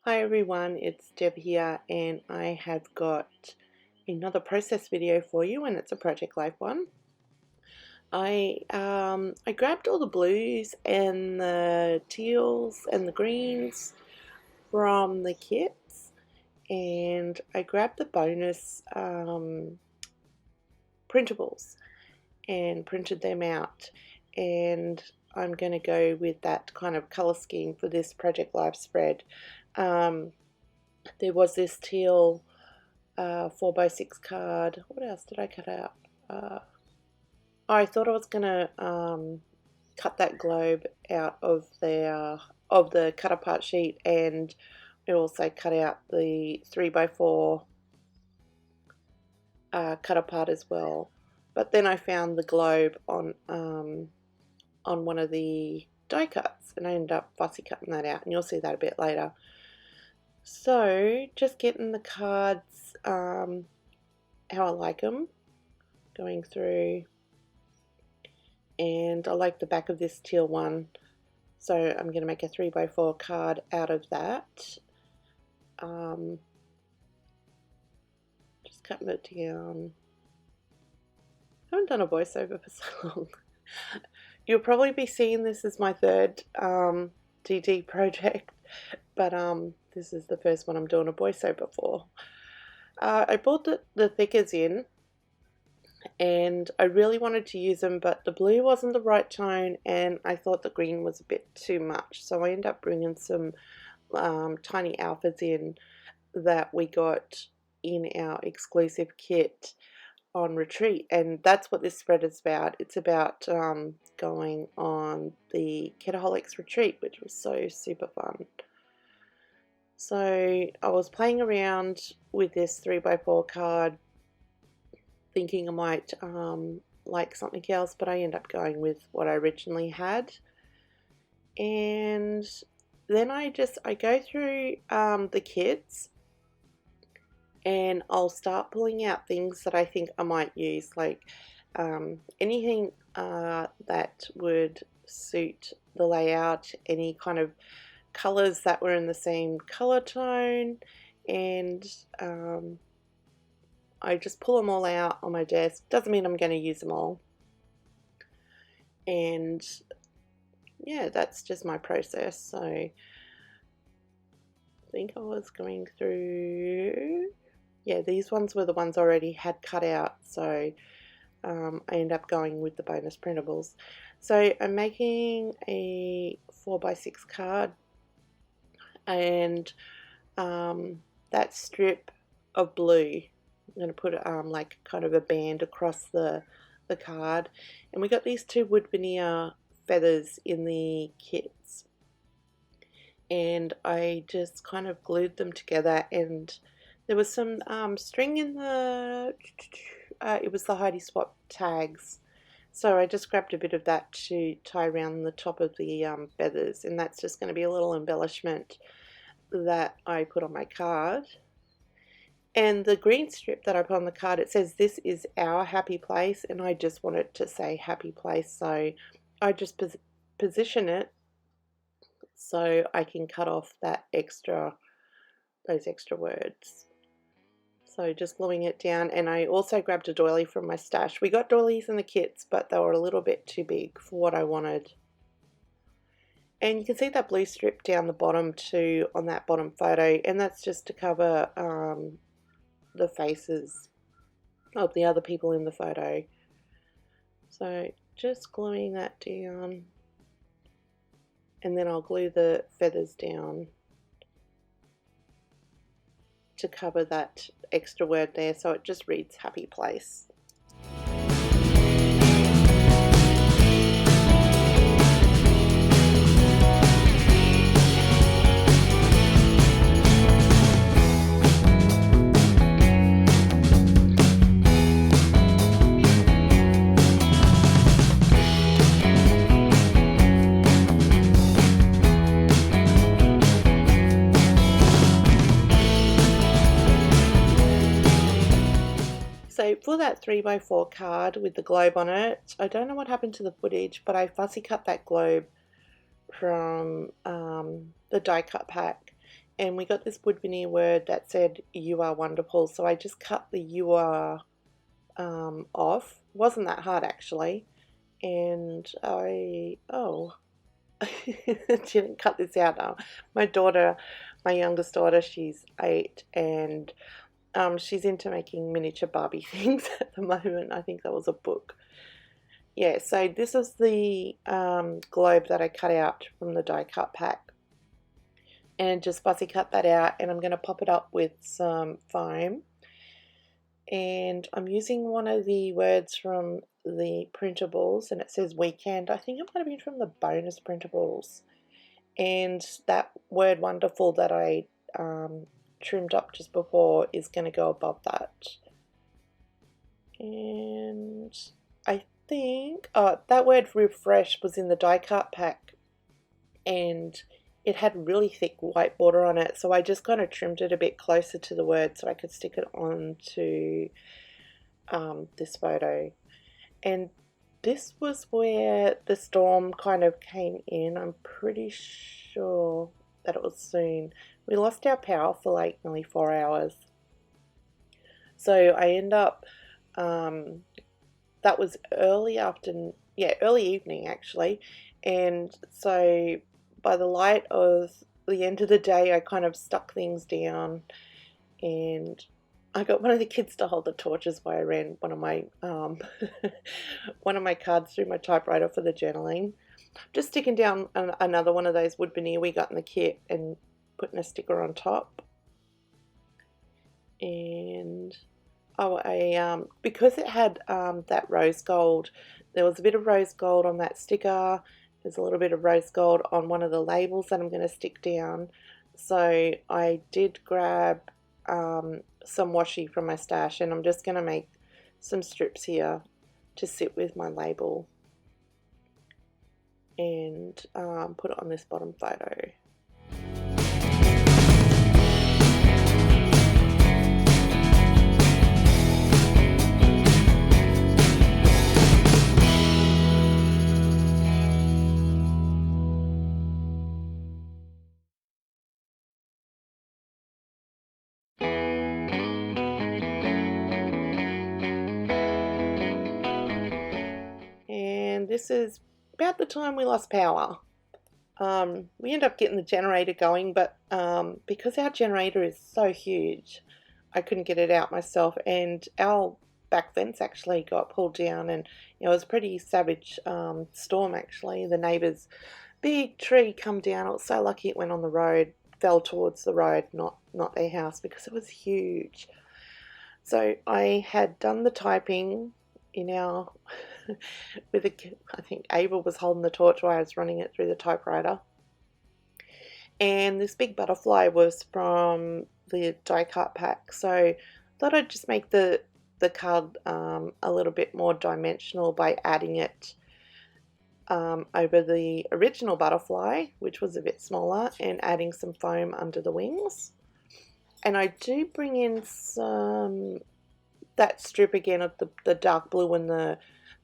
Hi everyone, it's Deb here and I have got another process video for you, and it's a Project Life one. I grabbed all the blues and the teals and the greens from the kits, and I grabbed the bonus printables and printed them out, and I'm going to go with that kind of colour scheme for this Project Life spread. There was this teal 4x6 card. What else did I cut out? I thought I was gonna cut that globe out of the cut apart sheet, and I also cut out the 3x4 cut apart as well. But then I found the globe on one of the die cuts, and I ended up fussy cutting that out, and you'll see that a bit later. So just getting the cards how I like them, going through, and I like the back of this teal one, so I'm going to make a 3x4 card out of that. Just cutting it down. I haven't done a voiceover for so long. You'll probably be seeing this as my third DD project, but this is the first one I'm doing a voiceover for. I bought the thickers in, and I really wanted to use them, but the blue wasn't the right tone and I thought the green was a bit too much, so I ended up bringing some tiny alphas in that we got in our exclusive kit on retreat, and that's what this spread is about. It's about going on the Kitaholics retreat, which was so super fun. So I was playing around with this 3x4 card, thinking I might like something else, but I end up going with what I originally had. And then I go through the kits, and I'll start pulling out things that I think I might use, like anything that would suit the layout, any kind of colors that were in the same color tone, and I just pull them all out on my desk. Doesn't mean I'm going to use them all. And yeah, that's just my process. So I think I was going through, yeah, these ones were the ones I already had cut out, so I end up going with the bonus printables. So I'm making a 4x6 card, and that strip of blue, I'm going to put like kind of a band across the card, and we got these two wood veneer feathers in the kits, and I just kind of glued them together, and there was some string in the it was the Heidi Swap tags, so I just grabbed a bit of that to tie around the top of the feathers, and that's just going to be a little embellishment that I put on my card. And the green strip that I put on the card, it says this is our happy place, and I just want it to say happy place, so I just position it so I can cut off those extra words. So just gluing it down, and I also grabbed a doily from my stash. We got doilies in the kits, but they were a little bit too big for what I wanted. And you can see that blue strip down the bottom too on that bottom photo, and that's just to cover the faces of the other people in the photo. So just gluing that down, and then I'll glue the feathers down to cover that extra word there, so it just reads happy place. So for that 3x4 card with the globe on it, I don't know what happened to the footage, but I fussy cut that globe from the die cut pack, and we got this wood veneer word that said "You are wonderful," so I just cut the "You are" off. Wasn't that hard actually, and I didn't cut this out now. My daughter, my youngest daughter, she's 8, and she's into making miniature Barbie things at the moment. I think that was a book. Yeah, so this is the globe that I cut out from the die cut pack, and just fussy cut that out, and I'm going to pop it up with some foam, and I'm using one of the words from the printables, and it says weekend. I think it might have been from the bonus printables, and that word wonderful that I trimmed up just before is going to go above that. And I think that word refresh was in the die cut pack, and it had really thick white border on it, so I just kind of trimmed it a bit closer to the word so I could stick it onto this photo. And this was where the storm kind of came in. I'm pretty sure that it was soon. We lost our power for like nearly 4 hours, so I end up that was early afternoon, yeah, early evening actually, and so by the light of the end of the day I kind of stuck things down, and I got one of the kids to hold the torches while I ran one of my one of my cards through my typewriter for the journaling. Just sticking down another one of those wood veneer we got in the kit and putting a sticker on top. And because it had that rose gold, there was a bit of rose gold on that sticker. There's a little bit of rose gold on one of the labels that I'm going to stick down. So I did grab some washi from my stash, and I'm just going to make some strips here to sit with my label, and put it on this bottom photo. And this is about the time we lost power. We ended up getting the generator going, but because our generator is so huge, I couldn't get it out myself, and our back vents actually got pulled down, and it was a pretty savage storm actually. The neighbour's big tree come down. I was so lucky it went on the road, fell towards the road, not their house, because it was huge. So I had done the typing in our I think Ava was holding the torch while I was running it through the typewriter. And this big butterfly was from the die cut pack, so I thought I'd just make the card a little bit more dimensional by adding it over the original butterfly, which was a bit smaller, and adding some foam under the wings. And I do bring in some that strip again of the dark blue and the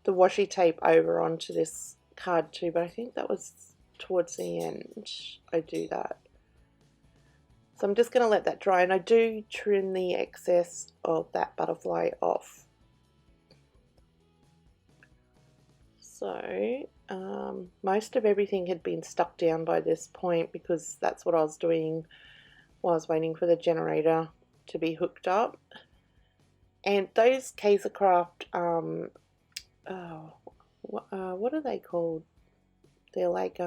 washi tape over onto this card too, but I think that was towards the end I do that. So I'm just going to let that dry, and I do trim the excess of that butterfly off. So most of everything had been stuck down by this point, because that's what I was doing while I was waiting for the generator to be hooked up. And those Kaisercraft, what are they called? They're like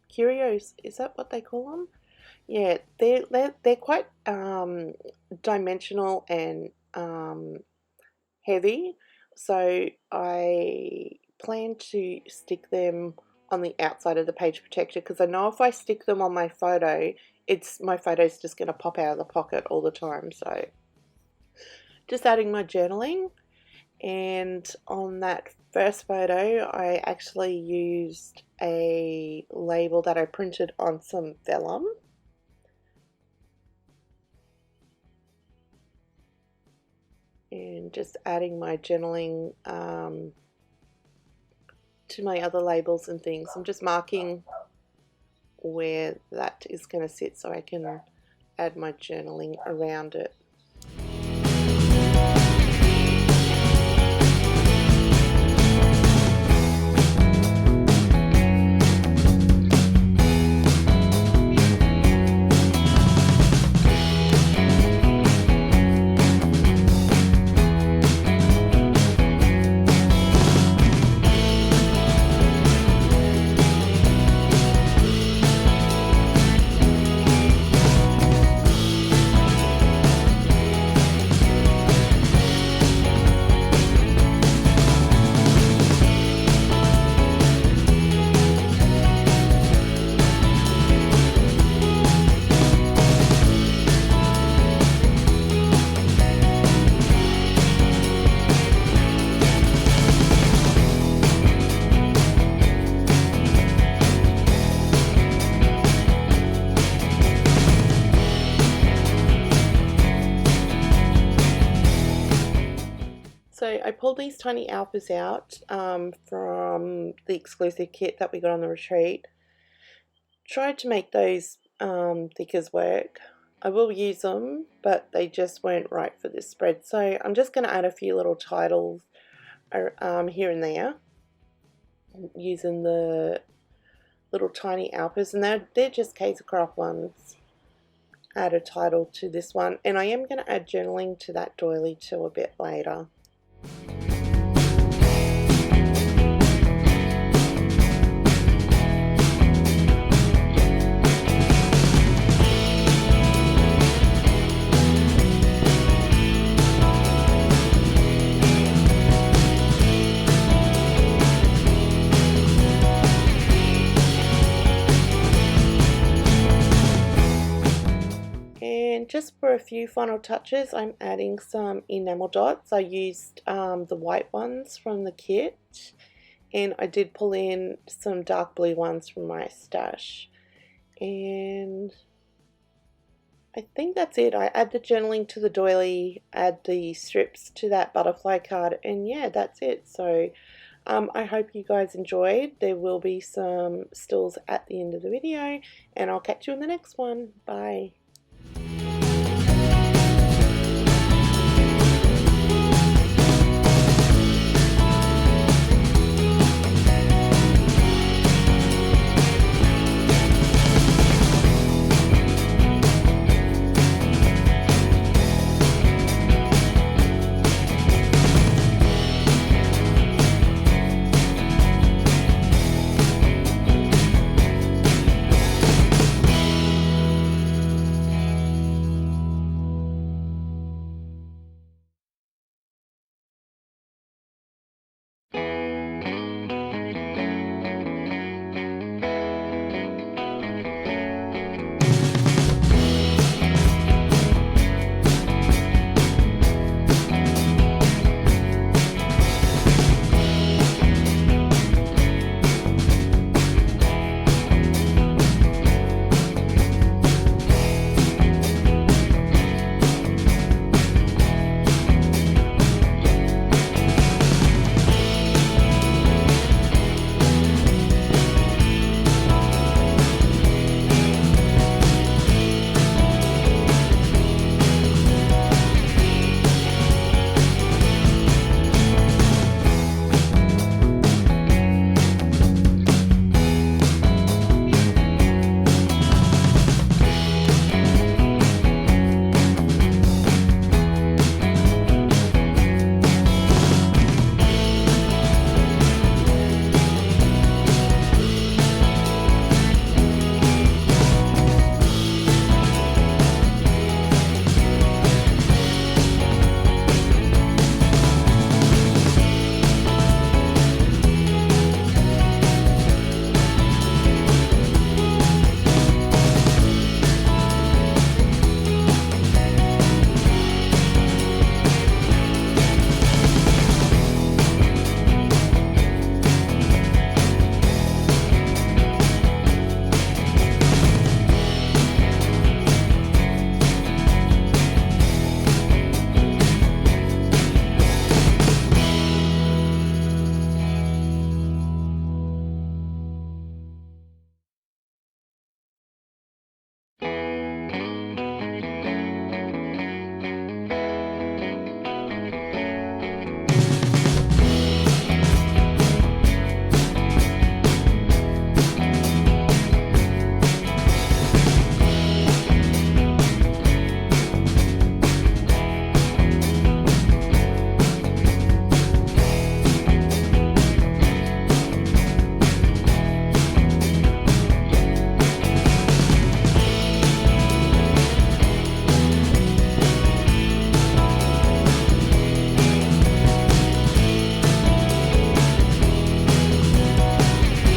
curios. Is that what they call them? Yeah, they're quite dimensional and heavy. So I plan to stick them on the outside of the page protector, because I know if I stick them on my photo, my photo's just going to pop out of the pocket all the time. So just adding my journaling, and on that first photo I actually used a label that I printed on some vellum, and just adding my journaling to my other labels and things. I'm just marking where that is going to sit so I can add my journaling around it. So I pulled these tiny alphas out from the exclusive kit that we got on the retreat. Tried to make those thick as work. I will use them, but they just weren't right for this spread. So I'm just going to add a few little titles here and there using the little tiny alphas, and they're just Kitaholic ones. Add a title to this one, and I am going to add journaling to that doily too a bit later. And just for a few final touches, I'm adding some enamel dots. I used the white ones from the kit, and I did pull in some dark blue ones from my stash. And I think that's it. I add the journaling to the doily, add the strips to that butterfly card, and yeah, that's it. So I hope you guys enjoyed. There will be some stills at the end of the video, and I'll catch you in the next one. Bye.